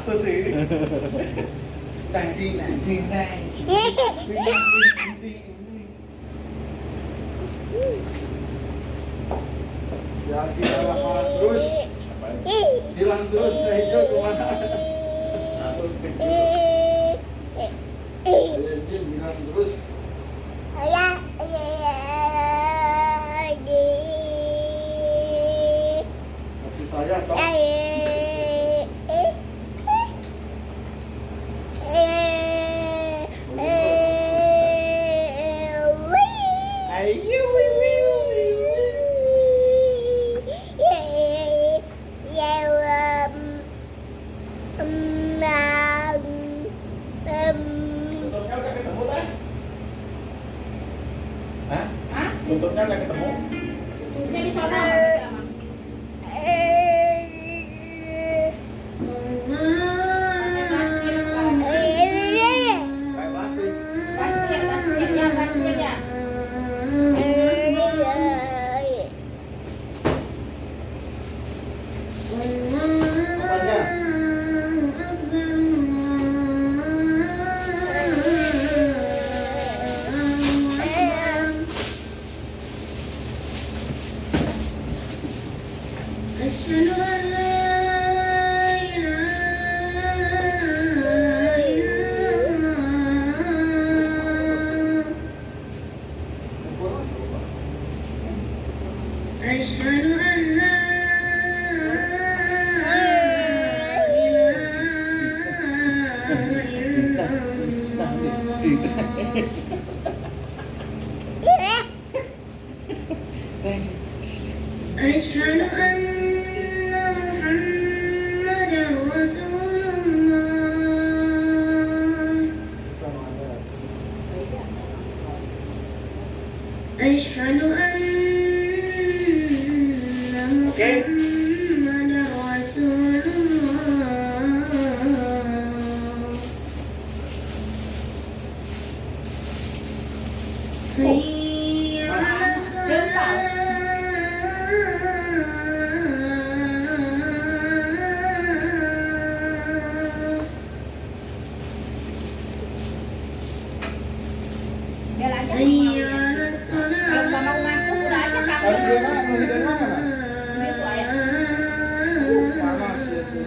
kasus ini. Ding ding ding. Ya kita marah terus. Hilang terus hijau kemana? Atau kecil hilang terus. Kasih saya toh. Tuntutnya udah ketemu? Tuntutnya di sana. أشهد أن محمدًا رسول الله أشهد أن محمدًا رسول الله حي على Kalau nggak mau masuk udah aja kamu. Panas itu.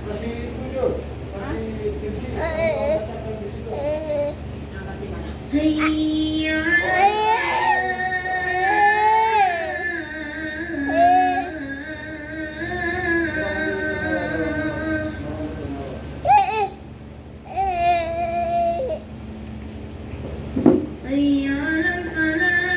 Masih tidur. Masih حي على حي على الفلاح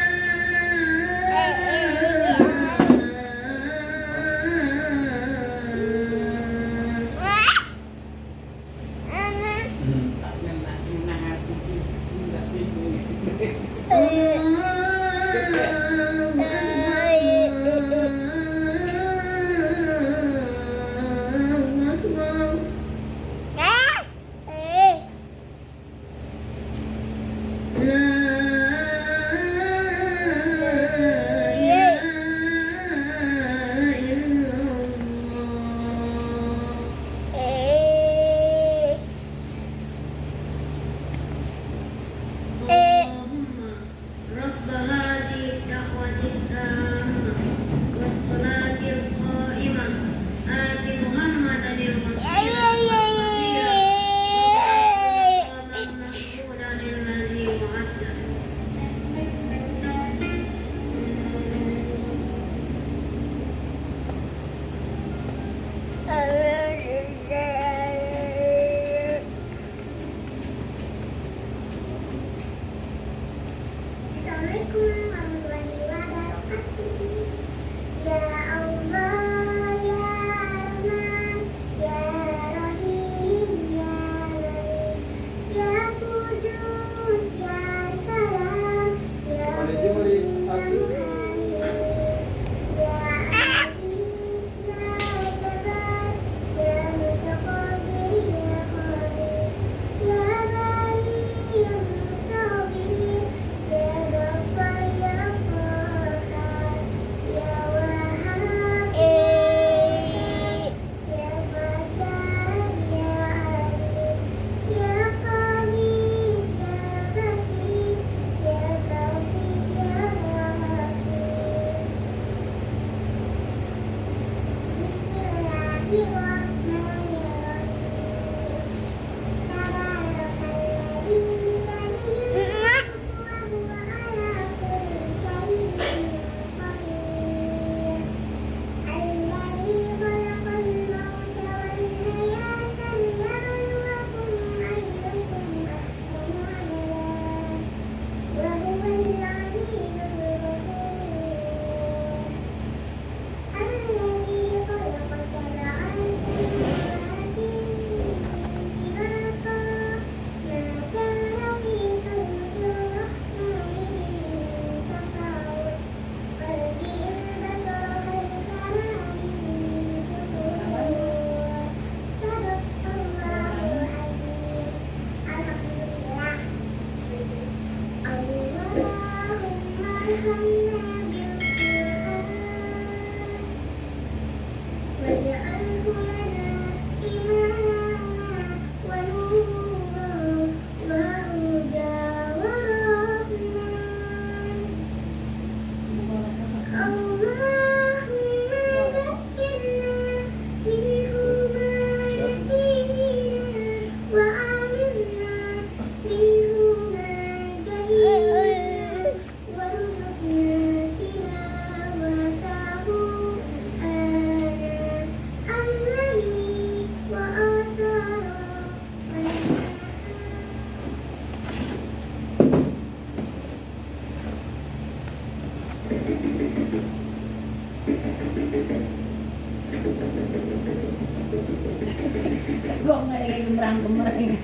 gemereng.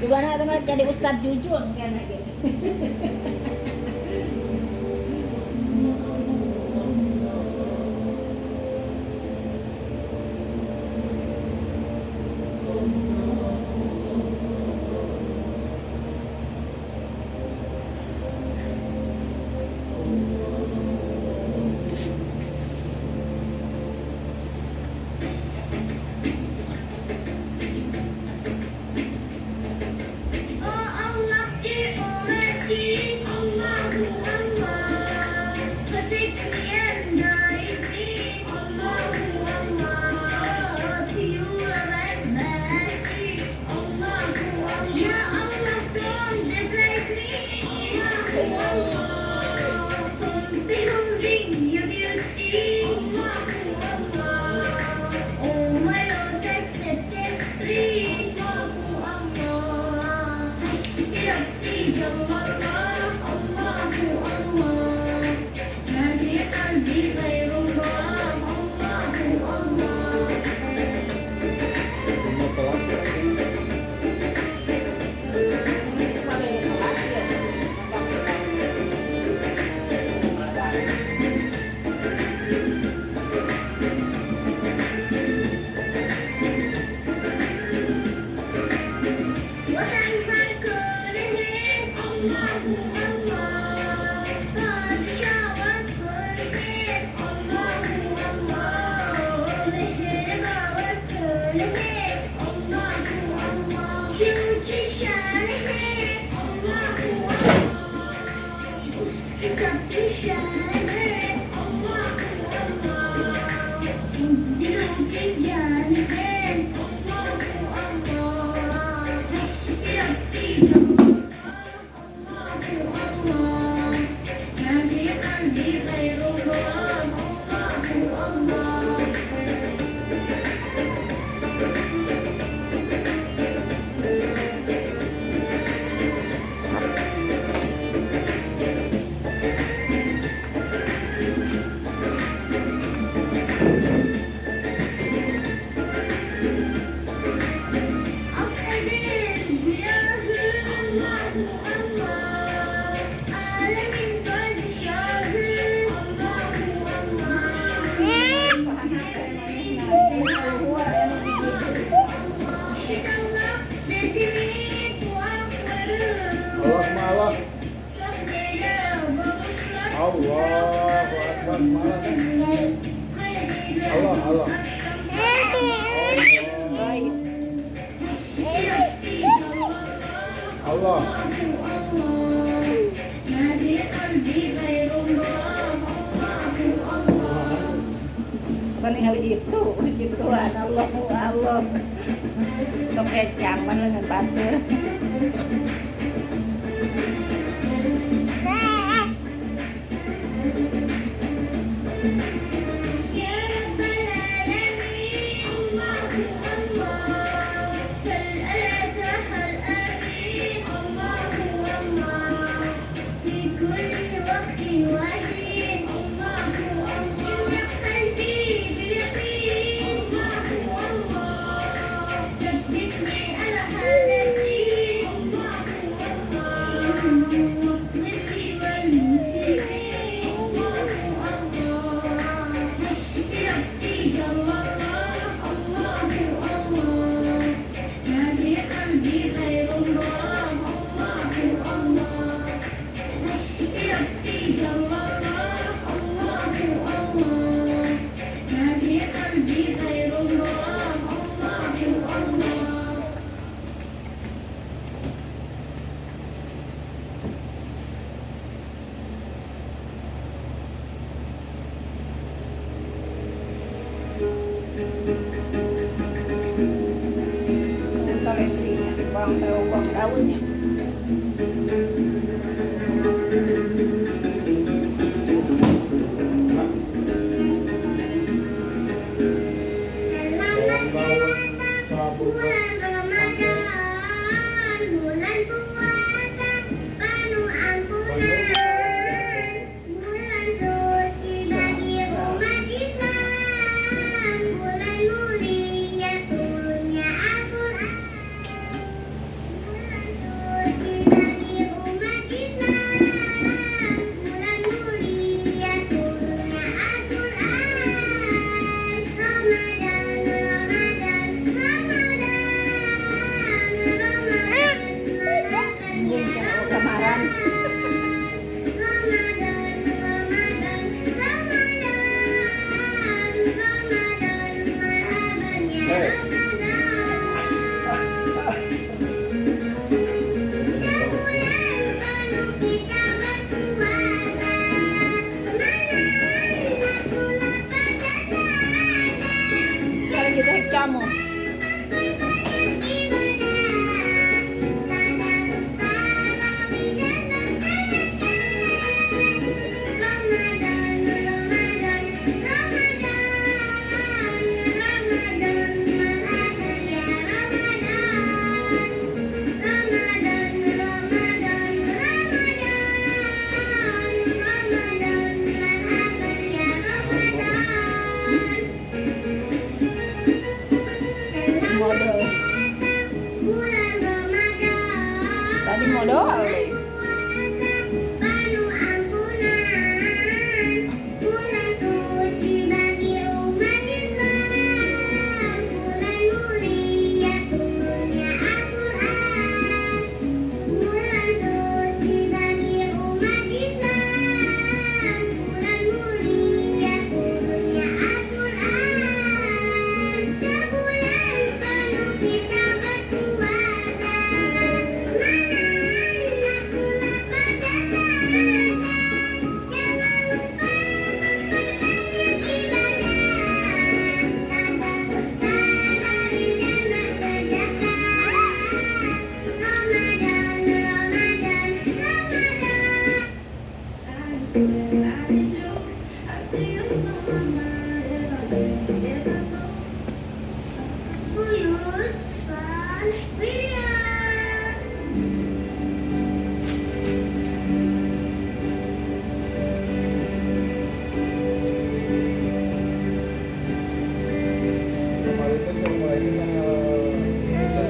Juga nak teman jadi Ustadz Jujun kan lagi. Oh Allah diurasi Allahu Allah Kesekalian daimi Allahu Allah Tiuran basi Allahu Allah Ya Allah don't dislike me Allahu Allah From beholding your beauty Allahu Allah Oh my Lord accept it free Allahu Allah Rabbi Jamallah Allahu Allah Nabi qalbi ghairullah Allahu Allah Wahai Rasulullah Allahu Allah Padsyawat berhid Allahu Allah Mehrbawat berhid Allahu Allah Yuji syarihid Allahu Allah Uski syarihid Allahu Allah Sindiluki janibid Allahu Allah Rabbi Allahu Allah Nabi qalbi ghairullah Allahu Allah Afadil biyahi Allahu Allah Alamin qalbi syahi Allahu Allah Syukurlah sedikit waktu Allah Allahu Akbar malah. Allah Allah. Allah. Paling hal itu, gituan Allah Allah. Untuk kecang mana dengan batur. Ya Rabbal Alamin Allahu Allah Sal'atahal amin Allahu Allah Fi kulli waqtin wahin Allahu Allah Imrah qalbi bil-yaqin Allahu Allah Thabbitni ala halati Allahu Allah Waqfirli wal muslimin Allahu Allah Rabbi Jamallah Allahu Allah Nabi qalbi ghairullah Allahu Allah Rabbi Jamallah Allahu Allah Nabi qalbi ghairullah Allahu Allah Bawang daunnya. Bulan Ramadan, bulan puasa, penuh ampunan, bulan suci bagi umat Islam, bulan mulia turunnya Al-Quran. Tadi mau doa deh. penuh ampunan, bulan suci bagi umat Islam, bulan mulia turunnya Al-Quran, bulan suci bagi umat Islam, bulan mulia turunnya Al-Quran, sebulan penuh kita berpuasa, menahan nafsu lapar dan dahaga, jangan lupa memperbanyak ibadah, tambah bertarawih dan bersedekah. Ramadan, Ramadan, Ramadan. Buyut Van William. Kemarin kan mulainya tanggal berapa?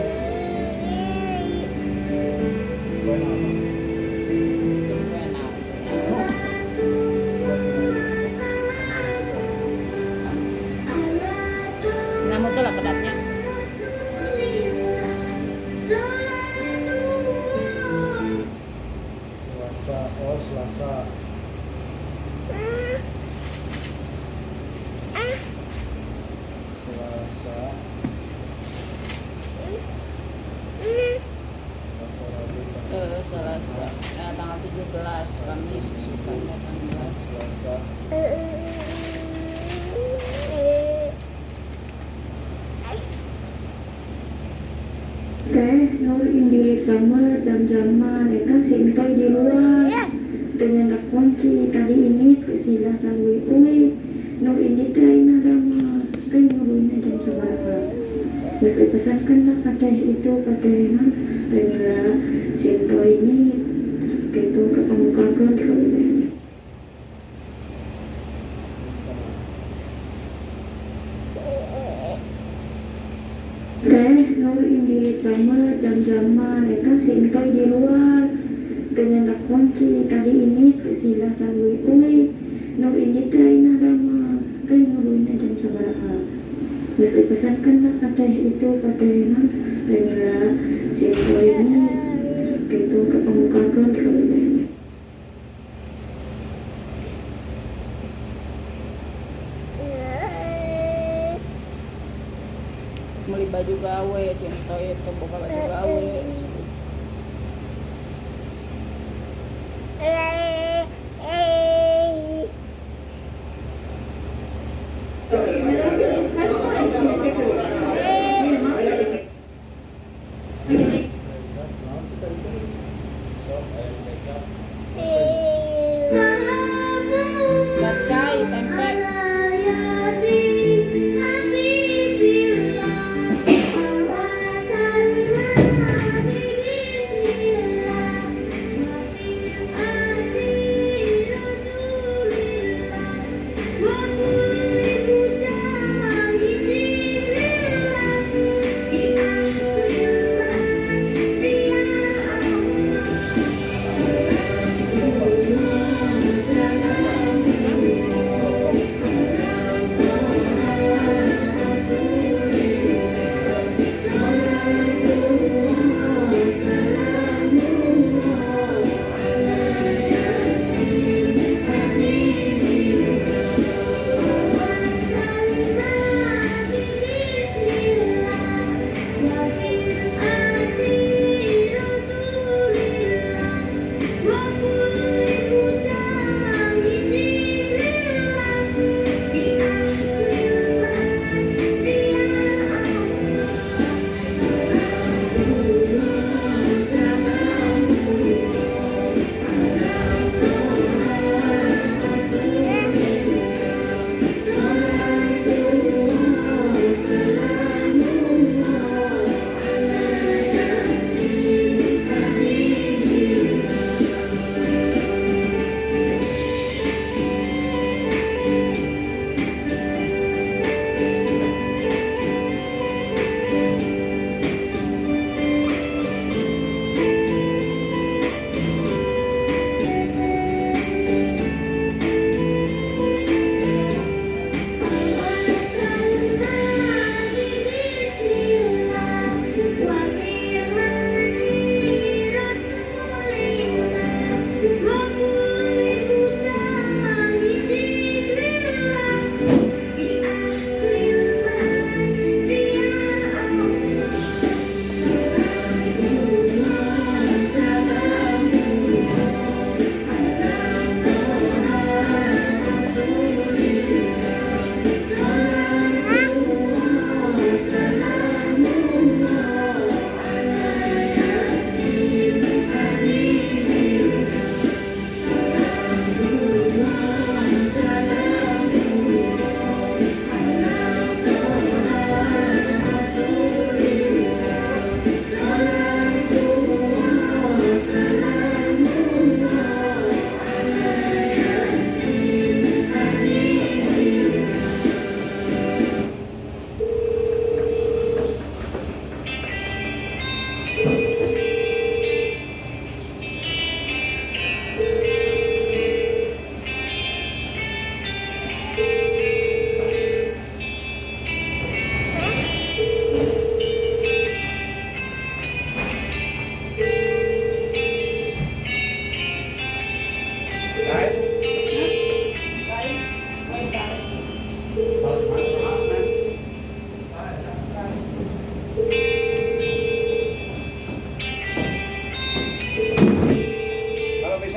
Namu tuh lah kedapnya. Selasa, oh Selasa. Selasa. Selasa. Tanggal 17 Kamis sukanya 18. Selasa. Teh Nur Indi Rama jam-jaman kan sintai di luar dengan tak kunci tadi ini sila calui Nur Indi teh Rama teh ngulunya jam seberapa terus dipesankan lah kateh itu katehan dengan sinto ini gitu kepemukakan kalau ini Teh Nur Indi Rama jam-jaman kan sintai di luar dengan tak kunci tadi ini sila calui Nur Indi teh Rama teh ngulunya jam seberapa terus dipesankan lah kateh itu katehan dengan sinto ini gitu kepemukakan kalau ini Beli baju gawe, sinto itu buka baju gawe. Kecap, naon sih tadi teh? Sok ayam kecap. Capcay, tempe.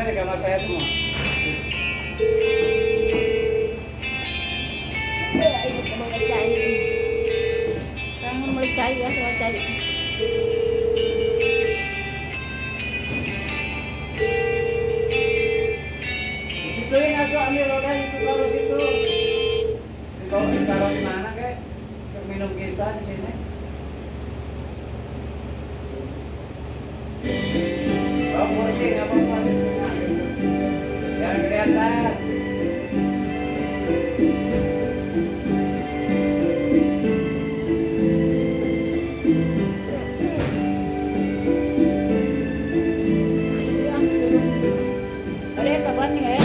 bisa di kamar saya semua. Ibu kamu melecai. Kamu melecai ya, melecai. Disituin aku ambil roda itu taruh situ. Taruh di mana kek? Minum kita di sini. Oh, kursi nggak apa-apa. Jangan kelihatan. Ada kabar nih ya?